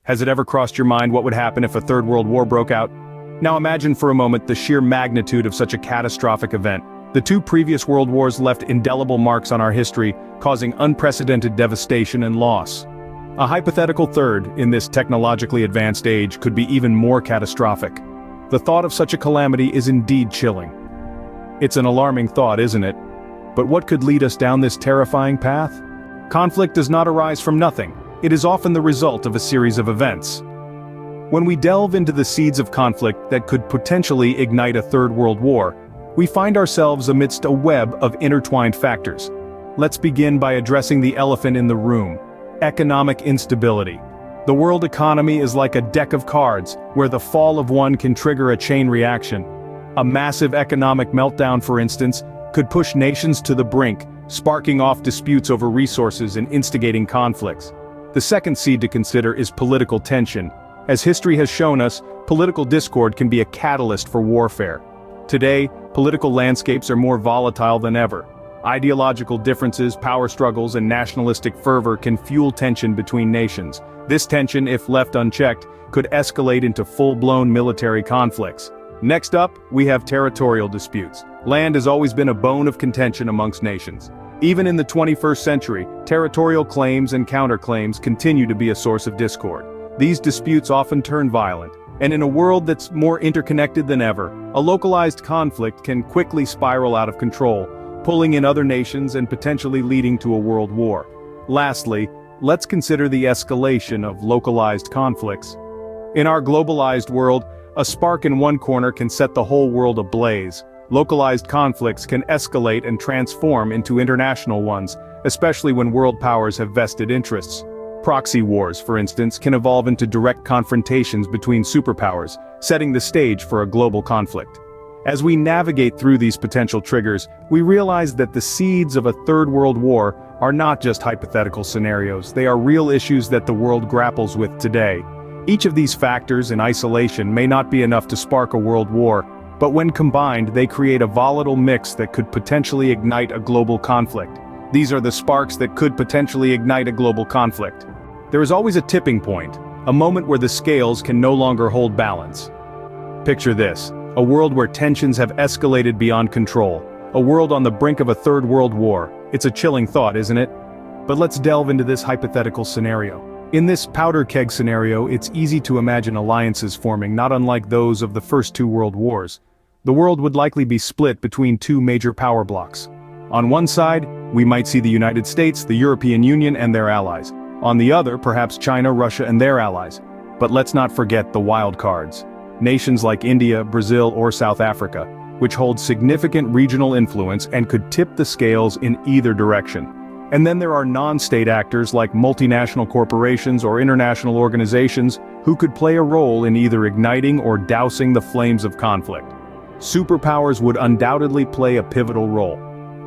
Has it ever crossed your mind what would happen if a third world war broke out? Now imagine for a moment the sheer magnitude of such a catastrophic event. The two previous world wars left indelible marks on our history, causing unprecedented devastation and loss. A hypothetical third, in this technologically advanced age, could be even more catastrophic. The thought of such a calamity is indeed chilling. It's an alarming thought, isn't it? But what could lead us down this terrifying path? Conflict does not arise from nothing. It is often the result of a series of events. When we delve into the seeds of conflict that could potentially ignite a third world war, we find ourselves amidst a web of intertwined factors. Let's begin by addressing the elephant in the room: economic instability. The world economy is like a deck of cards, where the fall of one can trigger a chain reaction. A massive economic meltdown, for instance, could push nations to the brink, sparking off disputes over resources and instigating conflicts. The second seed to consider is political tension. As history has shown us, political discord can be a catalyst for warfare. Today, political landscapes are more volatile than ever. Ideological differences, power struggles, and nationalistic fervor can fuel tension between nations. This tension, if left unchecked, could escalate into full-blown military conflicts. Next up, we have territorial disputes. Land has always been a bone of contention amongst nations. Even in the 21st century, territorial claims and counterclaims continue to be a source of discord. These disputes often turn violent, and in a world that's more interconnected than ever, a localized conflict can quickly spiral out of control, pulling in other nations and potentially leading to a world war. Lastly, let's consider the escalation of localized conflicts. In our globalized world, a spark in one corner can set the whole world ablaze. Localized conflicts can escalate and transform into international ones, especially when world powers have vested interests. Proxy wars, for instance, can evolve into direct confrontations between superpowers, setting the stage for a global conflict. As we navigate through these potential triggers, we realize that the seeds of a third world war are not just hypothetical scenarios, they are real issues that the world grapples with today. Each of these factors in isolation may not be enough to spark a world war, but when combined, they create a volatile mix that could potentially ignite a global conflict. These are the sparks that could potentially ignite a global conflict. There is always a tipping point, a moment where the scales can no longer hold balance. Picture this: a world where tensions have escalated beyond control, a world on the brink of a third world war. It's a chilling thought, isn't it? But let's delve into this hypothetical scenario. In this powder keg scenario, it's easy to imagine alliances forming, not unlike those of the first two world wars. The world would likely be split between two major power blocks. On one side, we might see the United States, the European Union, and their allies. On the other, perhaps China, Russia, and their allies. But let's not forget the wild cards. Nations like India, Brazil, or South Africa, which hold significant regional influence and could tip the scales in either direction. And then there are non-state actors like multinational corporations or international organizations who could play a role in either igniting or dousing the flames of conflict. Superpowers would undoubtedly play a pivotal role.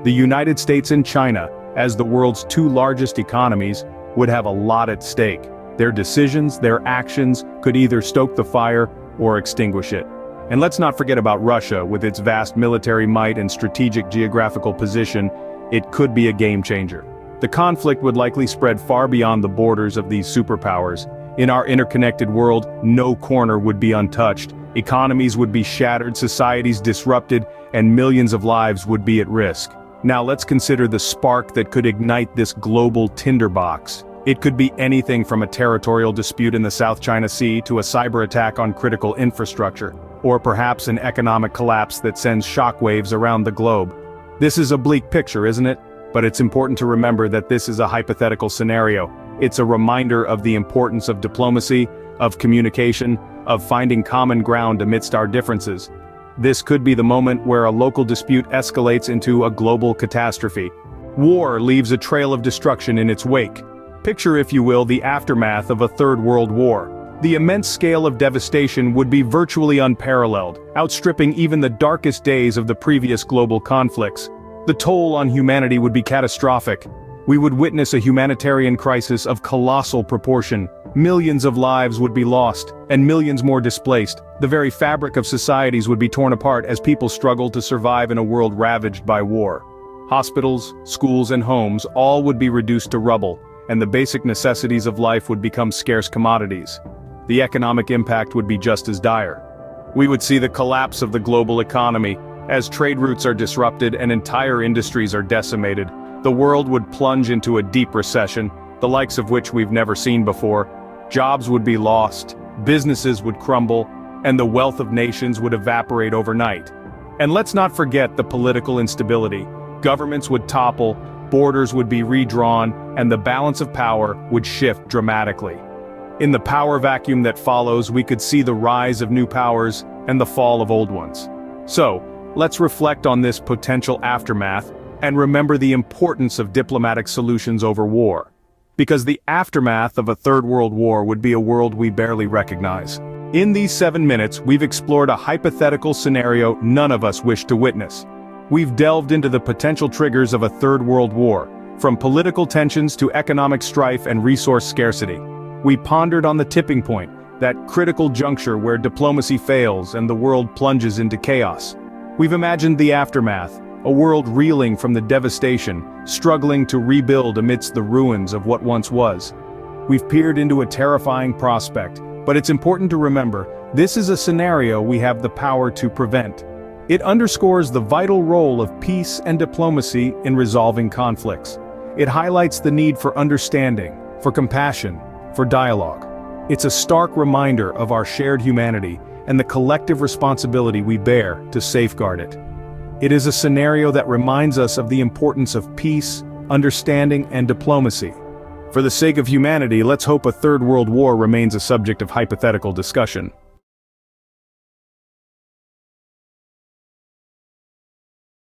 The United States and China, as the world's two largest economies, would have a lot at stake. Their decisions, their actions, could either stoke the fire or extinguish it. And let's not forget about Russia, with its vast military might and strategic geographical position. It could be a game changer. The conflict would likely spread far beyond the borders of these superpowers. In our interconnected world, no corner would be untouched. Economies would be shattered, societies disrupted, and millions of lives would be at risk. Now let's consider the spark that could ignite this global tinderbox. It could be anything from a territorial dispute in the South China Sea to a cyber attack on critical infrastructure, or perhaps an economic collapse that sends shockwaves around the globe. This is a bleak picture, isn't it? But it's important to remember that this is a hypothetical scenario. It's a reminder of the importance of diplomacy, of communication, of finding common ground amidst our differences. This could be the moment where a local dispute escalates into a global catastrophe. War leaves a trail of destruction in its wake. Picture, if you will, the aftermath of a third world war. The immense scale of devastation would be virtually unparalleled, outstripping even the darkest days of the previous global conflicts. The toll on humanity would be catastrophic. We would witness a humanitarian crisis of colossal proportion. Millions of lives would be lost, and millions more displaced. The very fabric of societies would be torn apart as people struggled to survive in a world ravaged by war. Hospitals, schools, and homes all would be reduced to rubble, and the basic necessities of life would become scarce commodities. The economic impact would be just as dire. We would see the collapse of the global economy, as trade routes are disrupted and entire industries are decimated. The world would plunge into a deep recession, the likes of which we've never seen before. Jobs would be lost, businesses would crumble, and the wealth of nations would evaporate overnight. And let's not forget the political instability. Governments would topple, borders would be redrawn, and the balance of power would shift dramatically. In the power vacuum that follows, we could see the rise of new powers and the fall of old ones. So, let's reflect on this potential aftermath and remember the importance of diplomatic solutions over war. Because the aftermath of a Third World War would be a world we barely recognize. In these 7 minutes, we've explored a hypothetical scenario none of us wish to witness. We've delved into the potential triggers of a Third World War, from political tensions to economic strife and resource scarcity. We pondered on the tipping point, that critical juncture where diplomacy fails and the world plunges into chaos. We've imagined the aftermath, a world reeling from the devastation, struggling to rebuild amidst the ruins of what once was. We've peered into a terrifying prospect, but it's important to remember, this is a scenario we have the power to prevent. It underscores the vital role of peace and diplomacy in resolving conflicts. It highlights the need for understanding, for compassion, for dialogue. It's a stark reminder of our shared humanity and the collective responsibility we bear to safeguard it. It is a scenario that reminds us of the importance of peace, understanding, and diplomacy. For the sake of humanity, let's hope a Third World War remains a subject of hypothetical discussion.